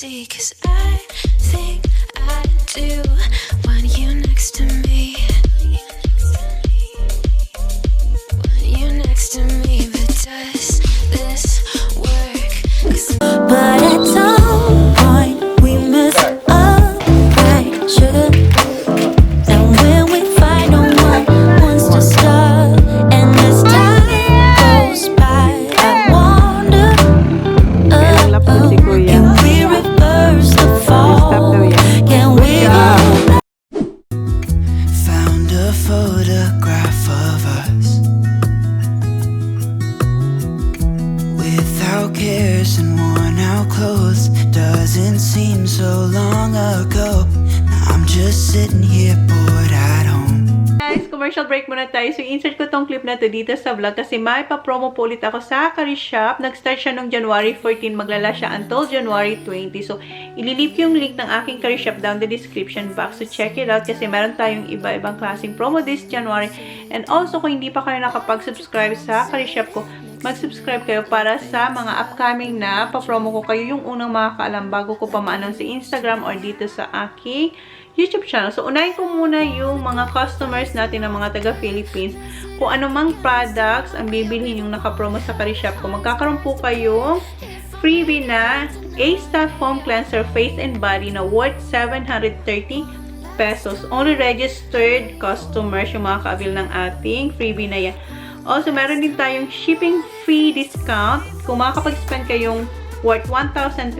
see, 'cause I think I do want you next to me. Want you next to me, but does this work? But at some point we mess up, right, sugar? And when we fight, no one wants to stop. And as time goes by, I wonder, can we reverse the fall? Can we go? Found a photograph of us without cares and worn out clothes. Doesn't seem so long ago. Now I'm just sitting here bored at home. Guys, commercial break muna tayo. So, insert ko tong clip na to dito sa vlog kasi may pa-promo po ulit ako sa Kari Shop. Nag-start siya nung January 14. Maglala siya until January 20. So, ililip yung link ng aking Kari Shop down the description box. So, check it out kasi meron tayong iba-ibang klaseng promo this January. And also, kung hindi pa kayo nakapag-subscribe sa Kari Shop ko, mag-subscribe kayo para sa mga upcoming na pa-promo ko kayo yung unang makakaalam bago ko pa ma-announce sa Instagram or dito sa aking YouTube channel. So, unahin ko muna yung mga customers natin ng mga taga-Philippines. Kung anumang products ang bibilhin yung naka-promo sa Kari Shop ko, magkakaroon po kayo freebie na A.STOP Foam Cleanser Face and Body na worth 730 pesos. Only registered customers yung makaka-avail ng ating freebie na yan. Also, meron din tayong shipping fee discount. Kung makakapag-spend kayong worth 1,300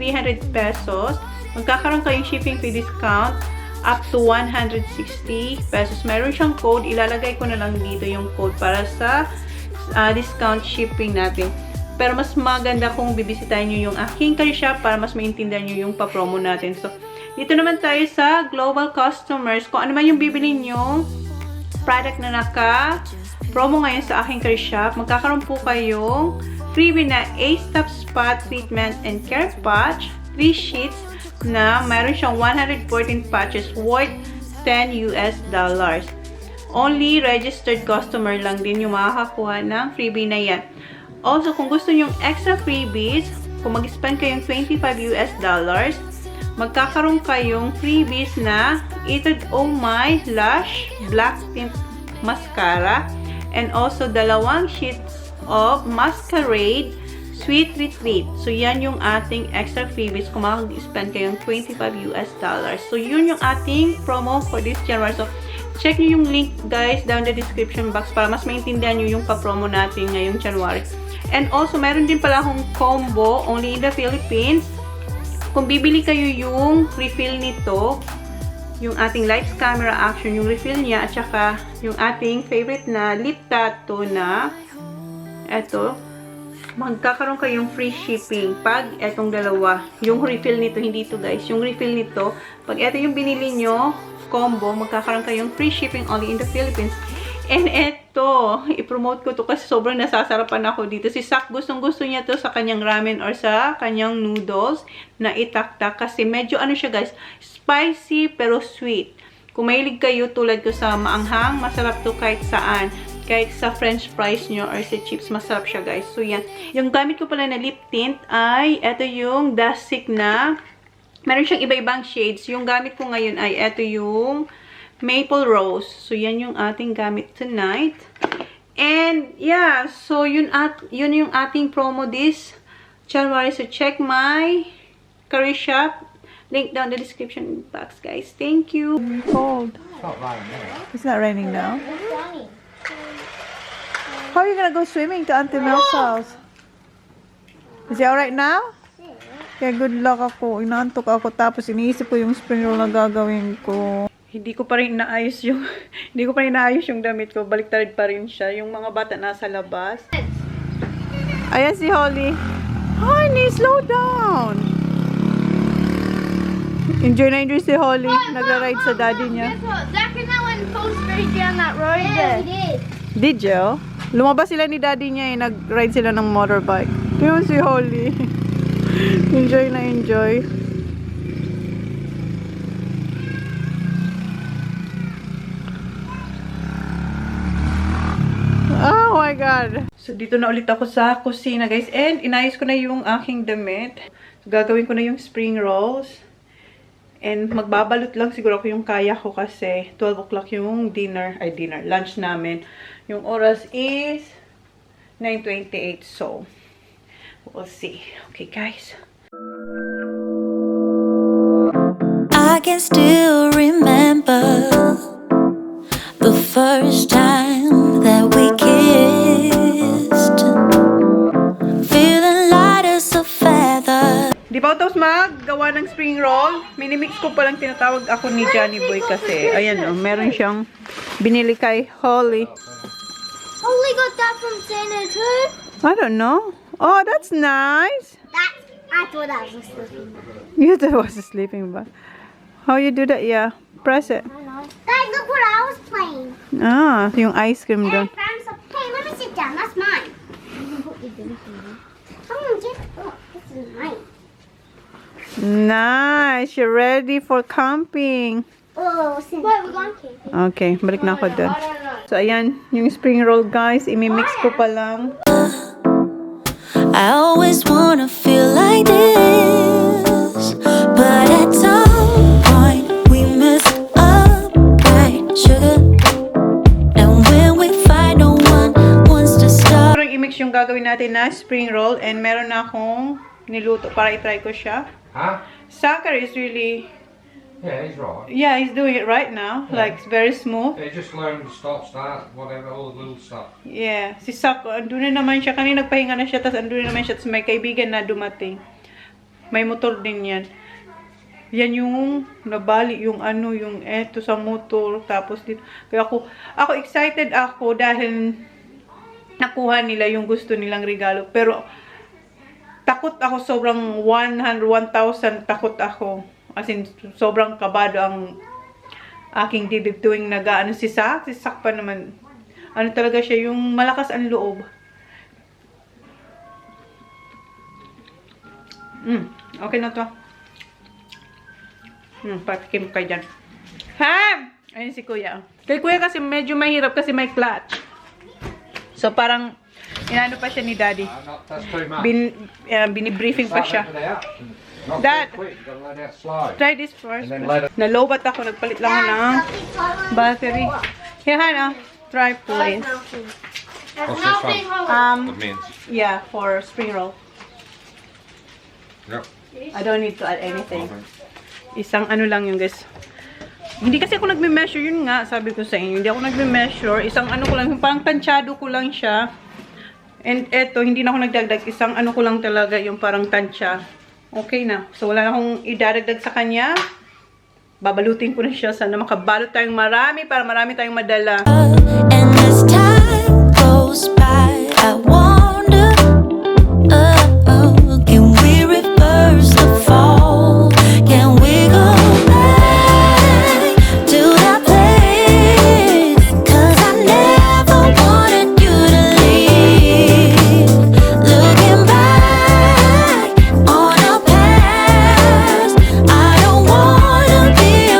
pesos, magkakaroon kayong shipping fee discount up to 160 pesos. Meron siyang code. Ilalagay ko na lang dito yung code para sa discount shipping natin. Pero mas maganda kung bibisitahin nyo yung aking Kari Shop para mas maintindihan nyo yung pa-promo natin. So, dito naman tayo sa global customers. Kung ano man yung bibili nyo product na naka-promo ngayon sa aking Kari Shop, magkakaroon po kayong freebie na A.STOP Spot Treatment and Care Patch, 3 sheets, na mayroon siyang 114 patches worth $10. Only registered customer lang din yung makakakuha ng freebie na yan. Also, kung gusto nyong extra freebies, kung mag-spend kayong $25, magkakaroon kayong freebies na ETUDE Oh My LASH Black Tint Mascara and also 2 sheets of MASKERAIDE SWEET RETREAT. So, yan yung ating extra freebies kung makag-spend kayong $25. So, yun yung ating promo for this January. So, check nyo yung link, guys, down the description box para mas maintindihan nyo yung pa-promo natin ngayong January. And also, meron din pala akong combo only in the Philippines. Kung bibili kayo yung refill nito, yung ating lights, camera, action, yung refill niya, at saka yung ating favorite na lip tattoo na eto, magkakaroon kayong free shipping pag etong dalawa. Yung refill nito, hindi ito guys. Yung refill nito, pag eto yung binili nyo, combo, magkakaroon kayong free shipping only in the Philippines. And eto, i-promote ko to kasi sobrang nasasarapan ako dito. Si Sak, gustong-gusto niya to sa kanyang ramen or sa kanyang noodles na itaktak. Kasi medyo ano siya guys, spicy pero sweet. Kung mahilig kayo tulad ko sa maanghang, masarap to kahit saan. Kahit sa french fries nyo or sa chips, masarap siya guys. So yan. Yung gamit ko pala na lip tint ay eto yung Dasik na. Meron siyang iba-ibang shades. Yung gamit ko ngayon ay eto yung Maple Rose. So yan yung ating gamit tonight. And yeah, so yun yung ating promo this January. So check my Kari Shop. Link down the description box, guys. Thank you. Cold. It's not raining now. It's not raining now. How are you gonna go swimming to Auntie Mel's house? Is it alright now? Kaya good luck ako. Inaantok ako tapos iniisip ko yung spring roll na gagawin ko. Hindi ko pa rin naayos yung damit ko. Baliktad pa rin siya. Yung mga bata nasa labas. Ayan si Holly. Honey, slow down. Enjoy na enjoy si Holly. Nagra-ride sa daddy niya. Zach and I went full straight down that road. Yeah, we did. Did you? Lumabas sila ni daddy niya eh. Nag-ride sila ng motorbike. Yun si Holly. Enjoy na enjoy. Oh my God. So So, dito na ulit ako sa kusina, guys. And, inayos ko na yung aking damit. So, gagawin ko na yung spring rolls. And, magbabalot lang siguro ako yung kaya ko kasi 12 o'clock yung lunch namin. Yung oras is 9:28. So, we'll see. Okay, guys. I can still remember the first time that we kissed, feeling light as a feather. Di ba tapos maggawa ng spring roll? Minimix ko palang tinatawag ako ni Johnny Boy kasi, ayan o, meron siyang binili kay Holly. Holly got that from Santa too. I don't know. Oh, that's nice. I thought that was a sleeping bag. You thought it was a sleeping bag. How you do that? Yeah, press it. I know. Dad, look what I was playing. Ah, yung ice cream And I doon. found some. Hey, let me sit down. That's mine. You can put your dinner in. Come on, get. Oh, this is mine. Nice. You're ready for camping. Oh, wait, we're going camping. Okay, balik na ako doon. So, ayan, yung spring roll, guys. Imimix ko pa lang. I always wanna feel like this, but at some point we messed up, right, sugar? And when we fight, no one wants to stop. Parang imix yung gagawin natin na spring roll and meron na akong niluto para itry ko siya. Huh? Sakar is really, Yeah, he's right. yeah, he's doing it right now. Like, it's very smooth. He just learned to stop, start, whatever, all the little stuff. Yeah, si Sak, andun na naman siya. Kanina nagpahinga na siya, tapos andun na naman siya. Tapos may kaibigan na dumating. May motor din yan. Yan yung nabali, yung ano, yung eto sa motor. Tapos dito. Kaya ako excited ako dahil nakuha nila yung gusto nilang regalo. Pero takot ako, sobrang 1,000 takot ako. As in, sobrang kabado ang aking dibdib tuwing nag-ano si Sak. Si Sak pa naman. Ano talaga siya, yung malakas ang loob. Okay na to. Patikim kayo dyan. Ha! Ayun si Kuya. Kay Kuya kasi medyo mahirap kasi may clutch. So parang, inano pa siya ni Daddy. Not, that's too much. Binibriefing pa siya. Start letting it out. Not Dad. too quick, you've got to let it out slow. Try this first. And then let it- Nalobat ako, nagpalit lang ako ng battery. Here, Hannah. Try please. What's this one? The mince. Yeah, for spring roll. Yep. I don't need to add anything. Isang ano lang yung guys. Hindi kasi ako nagme-measure, yun nga, sabi ko sa inyo. Hindi ako nagme-measure. Isang ano ko lang, parang tansyado ko lang siya. And eto, hindi na ako nagdagdag. Isang ano ko lang talaga, yung parang tansya. Okay na. So, wala na akong idadagdag sa kanya. Babalutin ko na siya. Sana makabalot tayong marami para marami tayong madala. And as time goes by, I wonder, can we reverse the fall? Can we go back to that place? 'Cause I never wanted you to leave. Looking back on our past, I don't wanna be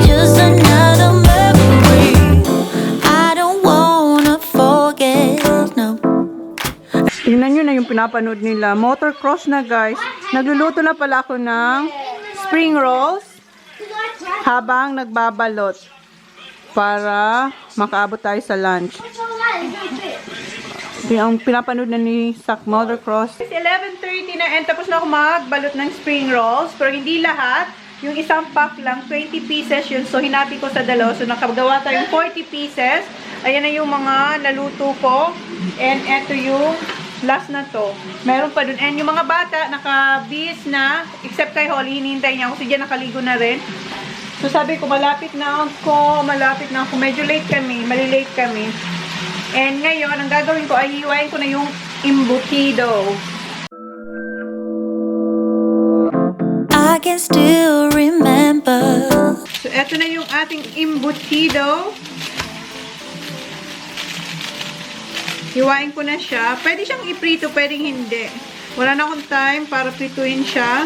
just another memory. I don't wanna forget, no. Tingnan nyo na yung pinapanood nila. Motocross na guys. Nagluluto na pala ako ng spring rolls habang nagbabalot para makaabot tayo sa lunch. Yung pinapanood na ni Sak Motocross. It's 11:30 na and tapos na ako magbalot ng spring rolls. Pero hindi lahat. Yung isang pack lang, 20 pieces yun. So, hinati ko sa dalawa. So, nakagawa tayong 40 pieces. Ayan na yung mga naluto ko. And eto yung last na to. Meron pa dun. And yung mga bata, naka-bis na. Except kay Holly, hinihintay niya ako. Si Jan nakaligo na rin. So, sabi ko, malapit na ako. Medyo late kami. Malilate kami. And ngayon, ang gagawin ko ay hiwain ko na yung embutido. I can still remember. So, eto na yung ating embutido. Hiwain ko na siya. Pwede siyang iprito, pwedeng hindi. Wala na akong time para prituin siya.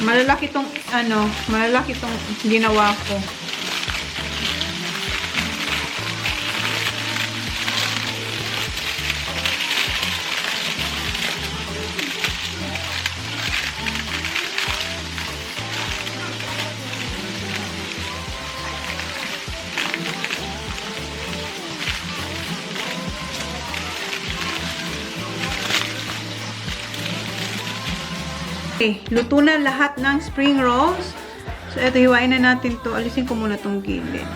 Malalaki tong ginawa ko. Okay, luto na lahat ng spring rolls. So, ito, hiwain na natin to. Alisin ko muna tong gilid.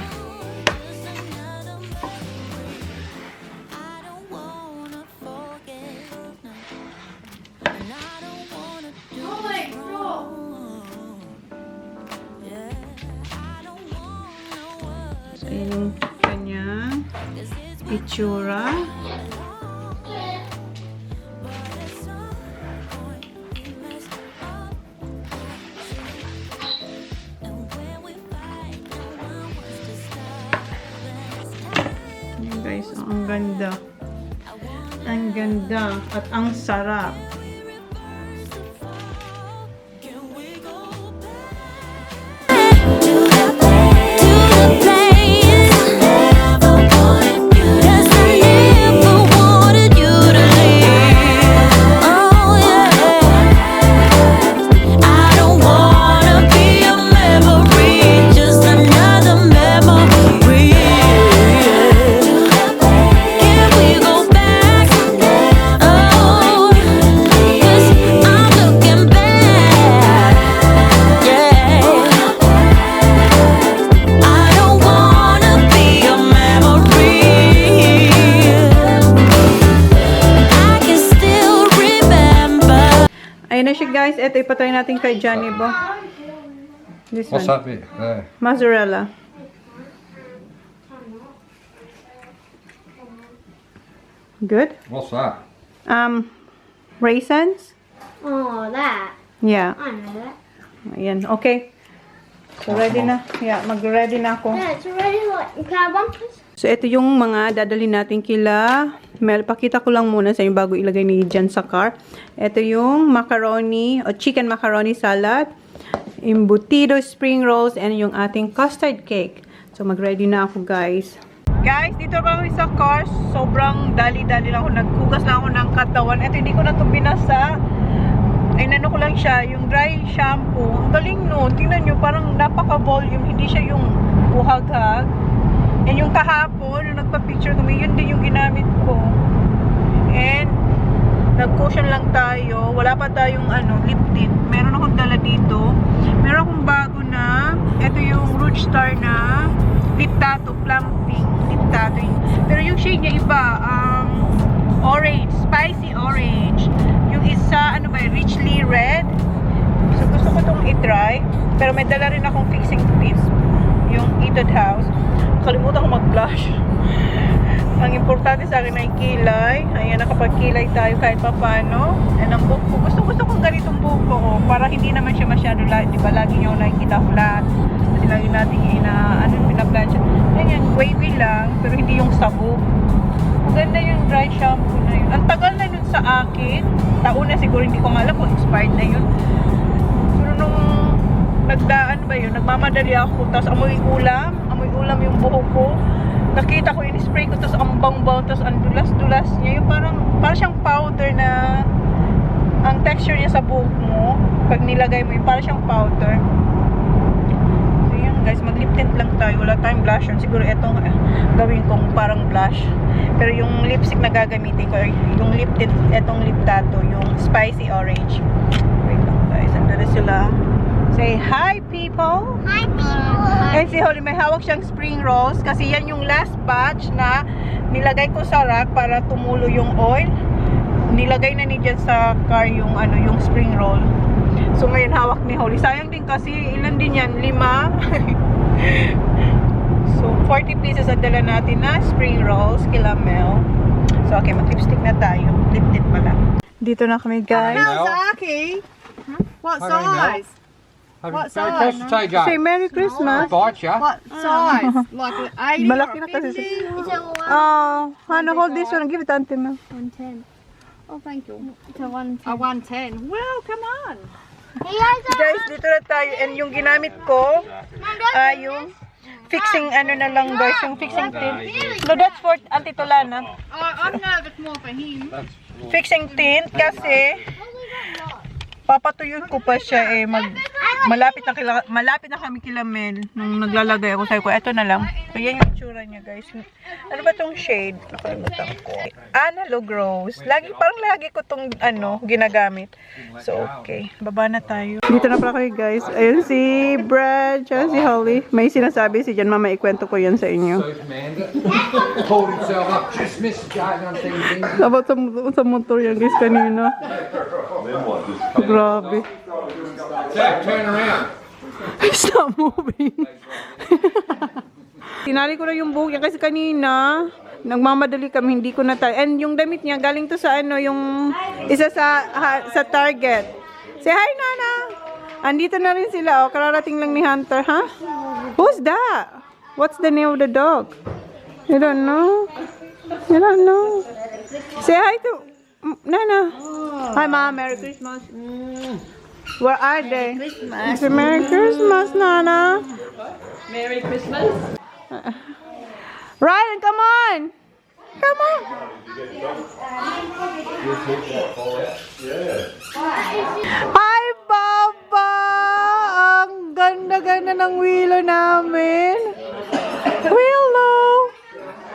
So, ayan yung kanyang itsura. Guys, ang ganda. Ang ganda at ang sarap. Ayan na siya guys. Ito ipatry natin kay Johnny Bo. This What's one. that bit there? Mozzarella. Good. What's that? Raisins. Oh, that. Yeah. I know that. Ayan. Okay. So ready na. Yeah, mag-ready na ako. Yeah, it's already like, can I have one, please? So, ito yung mga dadalhin natin kila Mel. Pakita ko lang muna sa inyo bago ilagay ni dyan sa car. Ito yung macaroni o chicken macaroni salad, embutido spring rolls, and yung ating custard cake. So, mag-ready na ako, guys. Guys, dito kami sa car. Sobrang dali-dali lang ako. Naghugas lang ako ng katawan. Ito, hindi ko na ito binasa. Ay, nano ko lang siya. Yung dry shampoo. Ang galing, no? Tingnan nyo, parang napaka-volume. Hindi siya yung buhag-hag. And yung kahapon, nung nagpa-picture kami, yun din yung ginamit ko. And, nag-cushion lang tayo. Wala pa tayong, lip tint. Meron akong dala dito. Meron akong bago na, ito yung Rouge Star na lip tattoo, plum pink lip tattoo. Pero yung shade niya iba, orange, spicy orange. Yung isa, richly red. So, gusto ko itong i-try. Pero may dala rin akong fixing tips. Yung ETUDE house. Kalimutan ko mag-blush. Ang importante sa akin ay kilay. Ayan, nakapagkilay tayo kahit pa paano. And ang buhok ko, gusto kong ganitong buhok ko. Para hindi naman siya masyado light. Diba, lagi nyo nakikita flat. Kasi lagi natin pinaplancha. Ayan, wavy lang. Pero hindi yung sabog. Maganda yung dry shampoo na yun. Ang tagal na yun sa akin. Taon na siguro, hindi ko alam kung expired na yun. Pero nung nagmamadali ako. Tapos amoy ulam yung buhok ko. Nakita ko, in-spray ko, tapos ang bang-bang, tapos ang dulas-dulas niya. Yung parang siyang powder na ang texture niya sa buhok mo. Pag nilagay mo yun, parang siyang powder. So yun guys, mag-lip tint lang tayo. Wala tayong blush yun. Siguro itong gawin kong parang blush. Pero yung lipstick na gagamitin ko, yung lip tint, itong lip tattoo, yung spicy orange. Wait lang guys, andun na sila. Say hi, people! Hi, people! And si Holly, may hawak siyang spring rolls kasi yan yung last batch na nilagay ko sa rack para tumulo yung oil. Nilagay na ni dyan sa car yung, yung spring roll. So, ngayon hawak ni Holly. Sayang din kasi, ilan din yan? 5? So, 40 pieces ang dala natin na spring rolls kila Mel. So, okay, mag-lipstick na tayo. Lip tint pala. Dito na kami, guys. Mel. Aki? What Hi, Mel. size? What size? Say Merry Christmas. Bite ya. What size? Like an 80 Malaki or na a kasi. 50? Oh, Hannah, hold this one. Give it to Auntie Mel. 110. Oh, thank you. To 110. A 110. Well, come on. Hey guys, Guys, dito na tayo. And yung ginamit ko, yung fixing na lang guys, yung fixing tint. No, that's for Auntie Tolana. I'm nervous more for him. Fixing tint kasi papatuyod ko pa siya malapit na kami kila Mel nung naglalagay ako. Sabi ko, eto na lang. Ayan yung itsura niya, guys. Ano ba tong shade? Nakalimutan ko. Analog Rose. Parang lagi ko tong, ginagamit. So, okay. Baba na tayo. Dito na pala kayo, guys. Ayun si Brad, tsaka si Holly. May sinasabi si Jan. Mama, ikwento ko yan sa inyo. About sa motor yan, guys, kanina. Grabe. Turn around. It's not moving. Tinali ko na yung buhok niya kasi kanina nagmamadali kami, hindi ko na tayo. And yung damit niya galing to sa yung isa sa Target. Say hi, Nana. Andito na rin sila, oh. Kararating lang ni Hunter, ha? Who's that? What's the name of the dog? You don't know? You don't know? Say hi to Nana. Hi, Mom. Merry Christmas. Where are they? Christmas. Merry Christmas, Nana. Merry Christmas. Ryan, come on. Come on. Hi, Papa. Ang ganda-ganda ng Willow namin. Willow.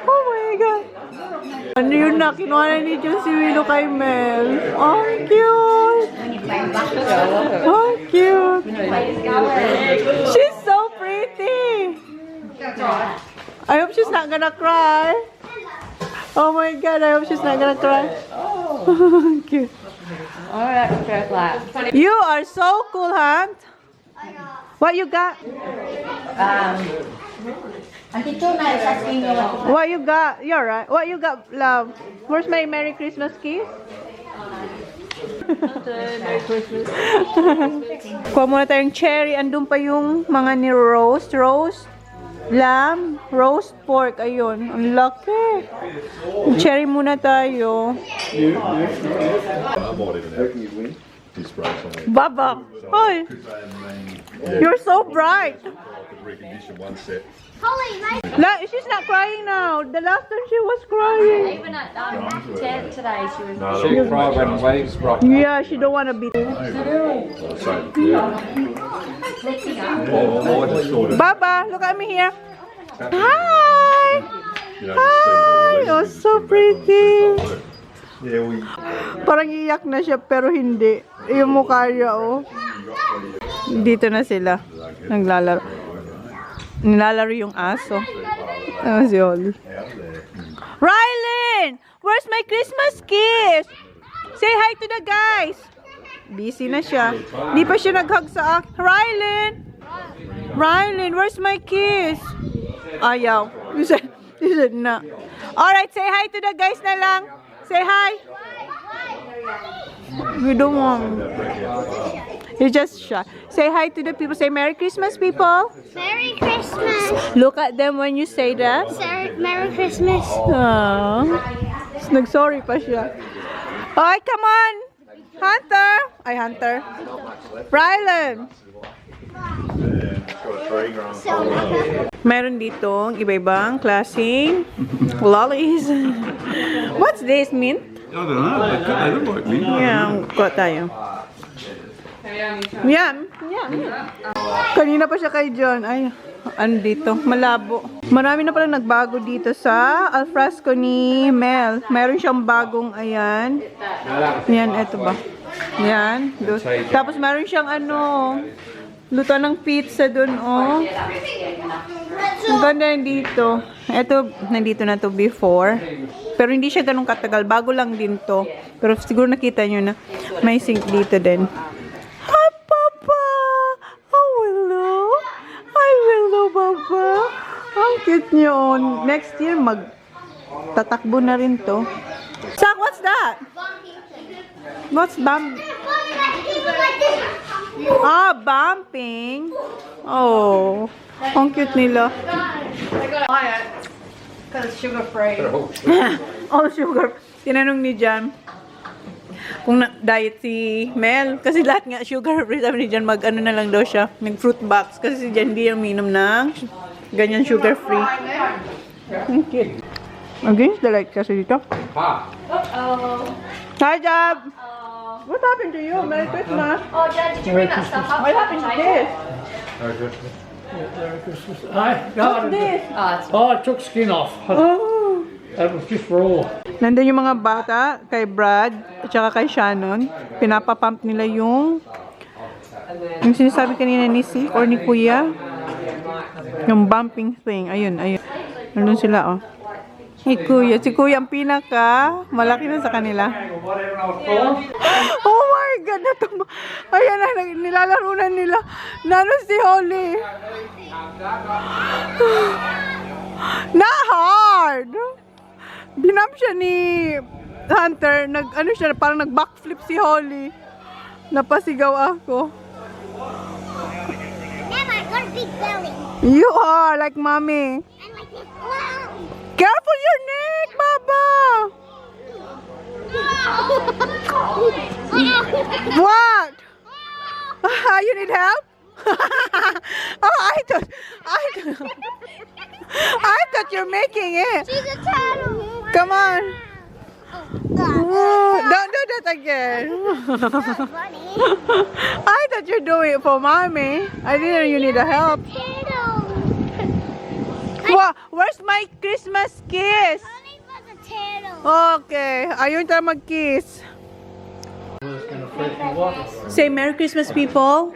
Oh my God. Ano yun na? Kinuha na ni John si Willow kay Mel. Oh, cute. Oh, cute. She's so pretty. I hope she's not gonna cry. Oh my God, I hope she's not gonna cry. Oh, cute. Alright, fair clap. You are so cool, Hunt. What you got? Auntie Chona is asking you what. What you got? You're right. What you got, love? Where's my Merry Christmas kiss? Merry Christmas. Kuha muna tayong cherry. Andun pa yung mga ni roast. Roast lamb, roast pork. Ayun. Ang laki. Cherry muna tayo. Baba. Hi. You're so bright. She's not crying now. The last time she was crying. Even at tent today, she was. No, she'll cry when waves rock. Yeah, she don't want to be. Baba, look at me here. Hi. Hi. Oh, so pretty. Parang iyak na siya pero hindi. Yung mukha niya, oh. Dito na sila. Naglalaro. Nilalaro yung aso. Oh, si Holly. Rylan! Where's my Christmas kiss? Say hi to the guys. Busy na siya. Di pa siya nag-hug sa akin. Rylan, where's my kiss? Ayaw. You said na. Alright, say hi to the guys na lang. Say hi. We don't want. You're just shy. Say hi to the people. Say Merry Christmas, people. Merry Christmas. Look at them when you say that. Merry Christmas. Aww. Nag-sorry pa siya. Okay, come on. Hunter. Ay, Hunter. Rylan. Meron ditong iba-ibang klaseng lollies. What's this, Mint? I don't know. They look like me. Yeah, kuha tayo. Yan. Kanina pa siya kay John. Ay, ano dito? Malabo. Marami na pala nagbago dito sa alfresco ni Mel. Meron siyang bagong, ayan. Yan, eto ba? Yan. Tapos meron siyang luto ng pizza dun, oh. Ang ganda dito. Eto, nandito na to before. Pero hindi siya ganun katagal. Bago lang din to. Pero siguro nakita nyo na may sink dito din. Hi, Papa! Oh, hello! Hi, hello, Papa! Ang cute nyo. Next year, tatakbo na rin to. Sak, what's that? What's bump? Ah, bumping. Oh, ang cute nila. Because it's sugar free. Oh, sugar. Tinanong ni Jan kung diet si Mel. Kasi lahat nga sugar free. Sabi ni Jan, mag-ano na lang daw siya. Mag-fruit box. Kasi si Jan di uminom ng ganyan sugar free. Ang cute. Against the light kasi dito. Hi, Jab! What happened to you? Merry Christmas! Oh, Dad, did you bring that stuff up? What happened to this? Merry Christmas. No, This. I took skin off. Oh. That was just raw. Nandun yung mga bata kay Brad at saka kay Shannon. Pinapapump nila yung sinasabi kanina ni Sik or ni Kuya. Yung bumping thing. Ayun, ayun. Nandun sila, oh. Hey, Kuya. Si Kuya ang pinaka malaki na sa kanila. Oh my God! Ayan na, nilalarunan nila. Nano si Holly. Na hard! Binamp siya ni Hunter. Ano siya, parang nag-backflip si Holly. Napasigaw ako. Mom, I got a big belly. You are like mommy. I'm like this. Wow. Careful your neck, Baba! What? You need help? Oh, I thought you're making it. She's a turtle. Come on. Oh, don't do that again. Funny. I thought you're doing it for mommy. I didn't know you need a help. Turtle. Wow, where's my Christmas kiss? Honey was a turtle. Okay, ayun tayo mag-kiss. Say Merry Christmas, people.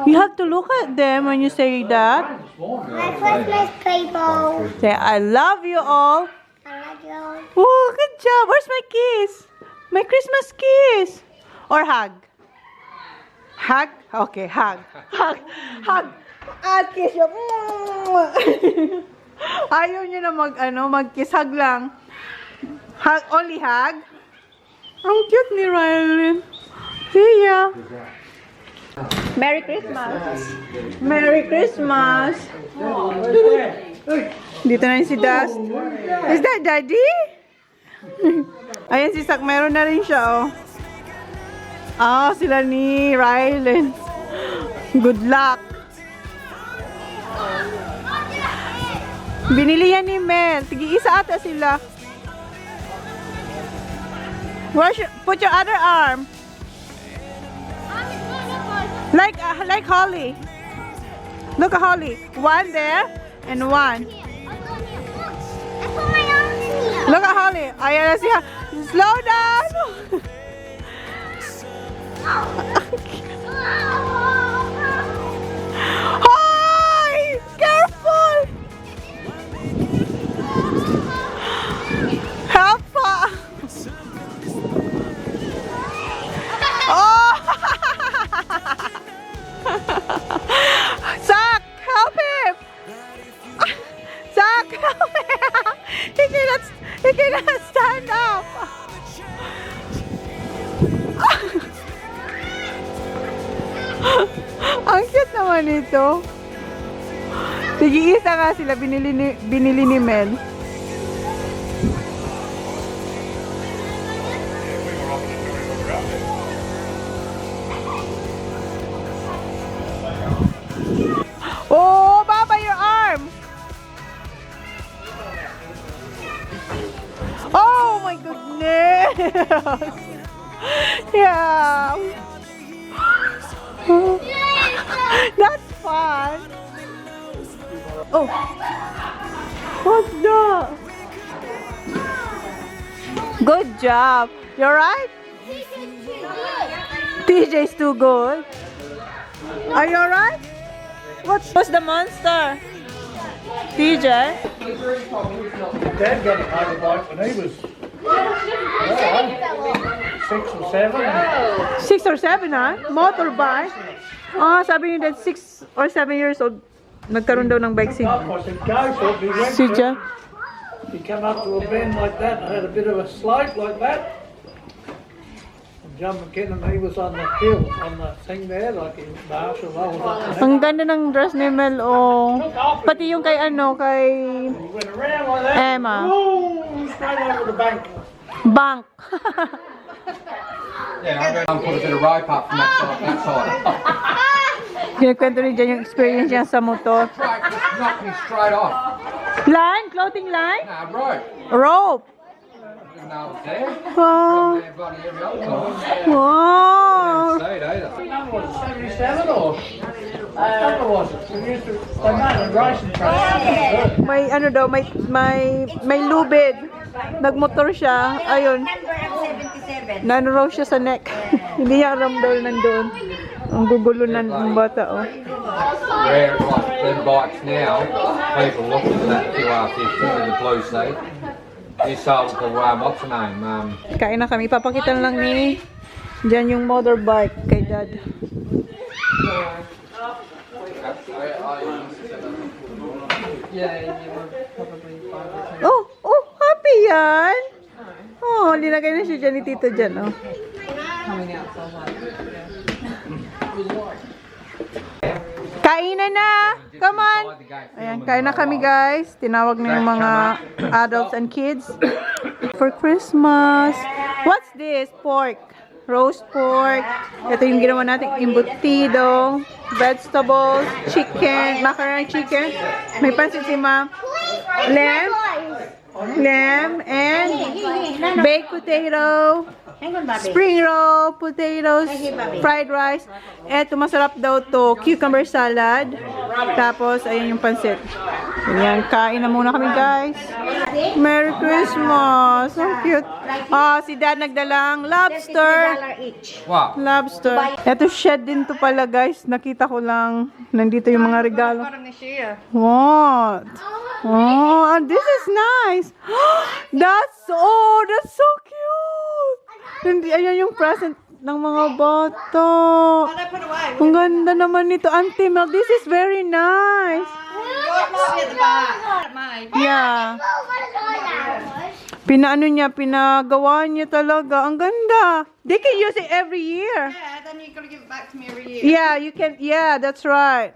You have to look at them when you say that. My Christmas people. Say, I love you all. I love you. Oh, good job. Where's my kiss? My Christmas kiss. Or hug. Hug? Okay, hug. Hug. Hug. At kiss you. Ayaw nyo na mag-kiss. Hug lang. Hug, only hug. Ang cute ni Rylan. See ya. Merry Christmas. Merry Christmas. Dito na yung si Dust. Is that Daddy? Ayan si Sak, meron na rin siya, oh. Oh, sila ni Rylan. Good luck. Binili yan ni Mel. Sige, isa ata sila. Put your other arm. Like Holly. Look at Holly. One there and one. I put my arms in here. Look at Holly. Ayan na siya. Slow down. Hoy! Careful! Help pa! Oh! Zach, help him! Zach, help him! He cannot stand up! Ang cute naman ito. Tig-iisa nga sila binili ni Mel. Oh, Baba, your arm! Oh my goodness! Yeah. That's fun. Oh, what's that? Good job. You're right. TJ's too good. Are you alright? What's the monster? TJ? Dad got a motorbike when he was 6 or 7. 6 or 7, ha? Motorbike? Ah, sabi ni Dad, 6 or 7 years old. Nagkaroon daw ng bike si I said, go for it. He went Si for it. Ja. He came up to a bend like that and had a bit of a slope like that. And John McKinnon, he was on the hill, on the thing there, like in Marshall. I was up there. Ang ganda ng dress ni Mel, oh. Pati yung kay kay He went around like that. Emma. Boom, straight over the bank. Bank. Yeah, I'm going to put a bit of rope up from that side. Kinikwento rin dyan yung experience niya sa motor. Right, just knocked me straight off. Line? Clothing line? Nah, rope. Rope. Didn't know it was there. Wow. Yeah, bloody every other time. Wow. Didn't see it either. That was 77 or They made a racing track. May ano daw, may lubid. Nagmotor siya. Ayun. Nano raw siya sa neck. Hindi niya aram daw nandun. Ang gugulo ng bata, oh. Where like them bikes now, people look at that QR15 in the blue seat. You sold the what's her name? Kain na kami. Papakita lang ni dyan yung motorbike kay Dad. Oh, happy yan. Oh, linagay na siya dyan ni Tito dyan, oh. Kainan na! Come on! Ayan, kain na kami, guys. Tinawag na yung mga adults and kids for Christmas. What's this? Pork. Roast pork. Ito yung ginawa natin, embutido, vegetables, chicken, macaroni chicken. May pansit si Ma'am. Lamb, and baked potato, spring roll, potatoes, fried rice. Eto, masarap daw to, cucumber salad. Tapos, ayan yung pansit. Ayan, kain na muna kami, guys. Merry Christmas! So cute. Ah, si Dad nagdalang lobster. What? Lobster. Eto, shed din to pala, guys. Nakita ko lang. Nandito yung mga regalo. What? Oh, this is nice. That's so cute. Hindi, ayan yung present ng mga bata. Ang ganda naman nito, Auntie Mel. This is very nice. Yeah. Pinaano niya, pinagawa niya talaga. Ang ganda. They can use it every year. Yeah, then you've got to give it back to me every year. Yeah, you can. Yeah, that's right.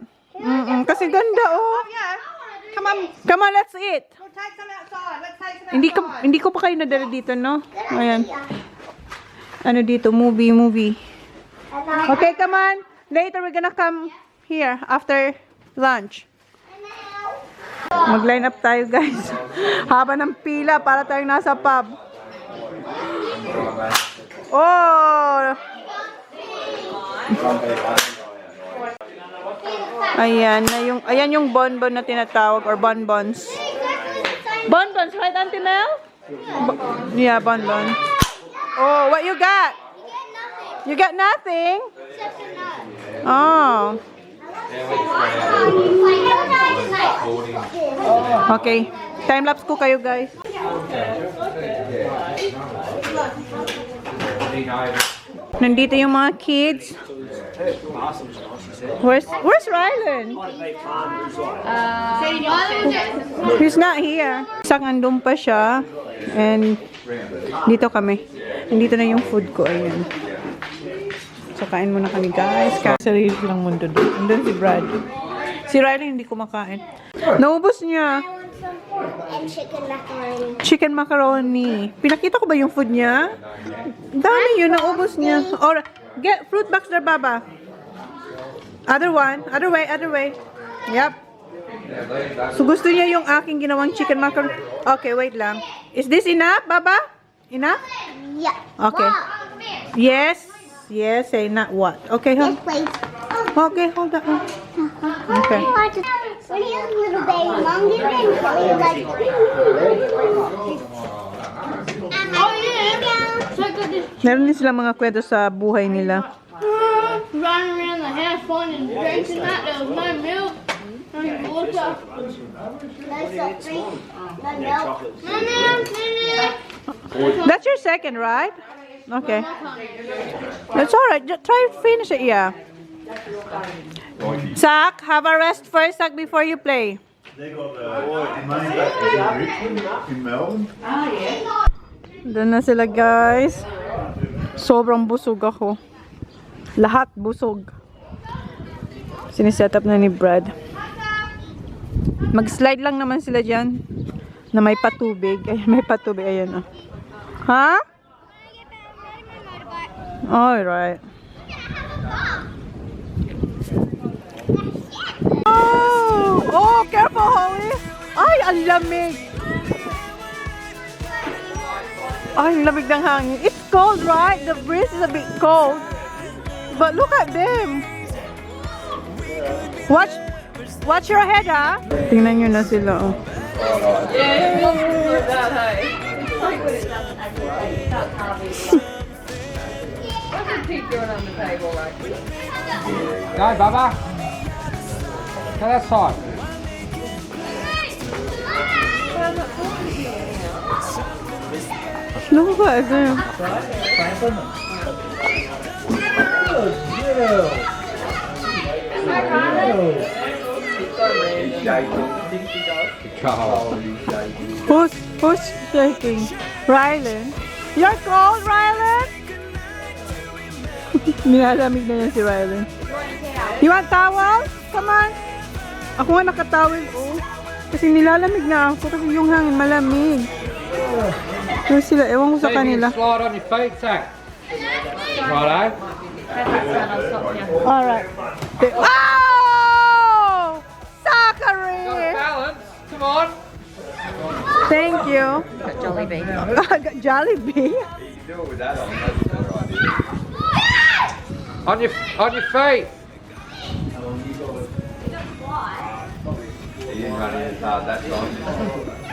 Kasi ganda, oh. Yeah. Come on. Come on, let's eat. We'll take some outside. Let's take some outside. Hindi ko pa kayo nadala dito, no? Ayan. Ano dito? Movie. Okay, come on. Later, we're gonna come here after lunch. Mag-line up tayo, guys. Haba ng pila para tayong nasa pub. Oh! Ayan yung bonbon na tinatawag or bonbons. Bonbons, right, Auntie Mel? Yeah, bonbon. Oh, what you got? You got nothing? Oh. Okay. Time lapse ko kayo, guys. Nandito yung mga kids. Where's Rylan? He's not here. Isang andun pa siya. And dito kami. Nandito na yung food ko. Ayan. So, kain muna kami, guys. Sarili lang mundo doon. Andun si Brad. Si Rylan hindi kumakain. Naubos niya. And chicken macaroni. Chicken macaroni. Pinakita ko ba yung food niya? Dami yun. Naubos niya. Or, get fruit box there, Baba. Other one. Other way. Yep. So, gusto niya yung aking ginawang chicken macaroni. Okay, wait lang. Is this enough, Baba? Enough? Yeah. Okay. Yes. Yes, say not what. Okay, huh? Yes, please. Okay, hold on. Okay. When he was a little baby, Mom did it. Like, oh, yeah. Meron din silang mga kwento sa buhay nila. Running around the house finding drinks and that. There was no milk, no water. No soft drink, no milk. That's your second, right? Okay. That's alright. Just try to finish it, yeah. Zach, have a rest first, Zach, before you play. They got the money back in Richmond, in Melbourne. Doon na sila, guys. Sobrang busog ako. Lahat busog. Siniset up na ni Brad. Mag-slide lang naman sila dyan. Na may patubig. Ay, may patubig. Ayan, oh. Ha? Alright. Oh, careful, Holly. Ay, ang lamig. Ay, ang lamig ng hangin. It's cold, right? The breeze is a bit cold. But look at them. Watch your head, ha? Tingnan nyo na sila, oh. Yeah, it feels like that, hey? It's like when it doesn't actually start carving. I can keep going on the table, right? Go, Bubba. Go that side. Look at them. Who's shaking? Rylan. You're cold, Rylan? Nilalamig na yan si Rylan. You want towel? Come on. Ako nga nakatawel, oh. Kasi nilalamig na ako kasi yung hangin malamig. Pero sila, ewan ko sa kanila. Slide on your feet, Zach. Righto. Alright. Oh! Zachary! Got balance. Come on. Thank you. Got Jollibee. I got Jollibee. On your feet.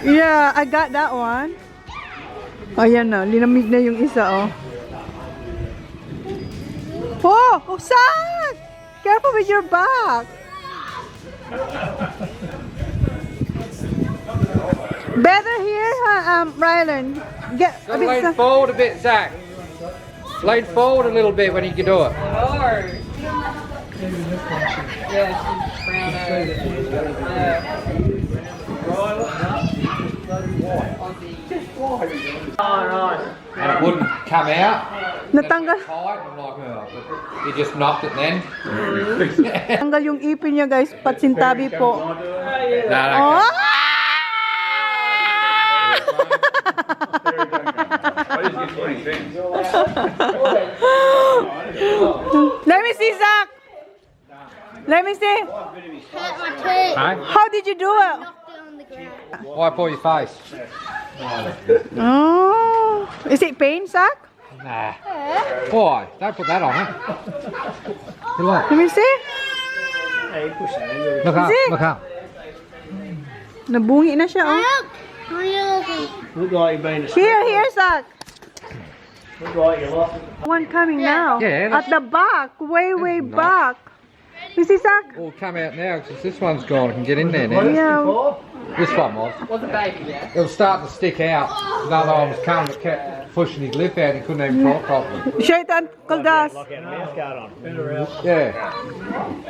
Yeah, I got that one. Ayan na, linamig na yung isa, oh. Oh, Zach! Careful with your back. Better here, Rylan. Get a bit. Lean forward a bit, Zach. Lean forward a little bit when you can do it. Yeah, she's And it wouldn't come out. Natanggal. Tight. I'm like, oh, but you just knocked it then. Tanggal yung ipin niya, guys. Patsintabi po. No, Oh! Let me see, Zach. Let me see. Hurt my teeth. Hey? How did you do it? Knocked it on the ground. Wipe all your face. Oh, is it pain, Zach? Nah. Boy, don't put that on it. Good luck. Let me see. Look up, Is it? look up. Nabungi na siya, oh. Look. How are you looking? Look like you've been asleep. Here, Zach. Look like you lost it. One coming now. Yeah, At the back, way back. You see, Zach? All come out now because this one's gone. I can get in there now. Yeah. This one was. was a baby, yeah? It was starting to stick out. Another one was coming, it kept pushing his lip out. He couldn't even talk properly. Show it to Uncle Das. Like had a mouth guard on. Yeah.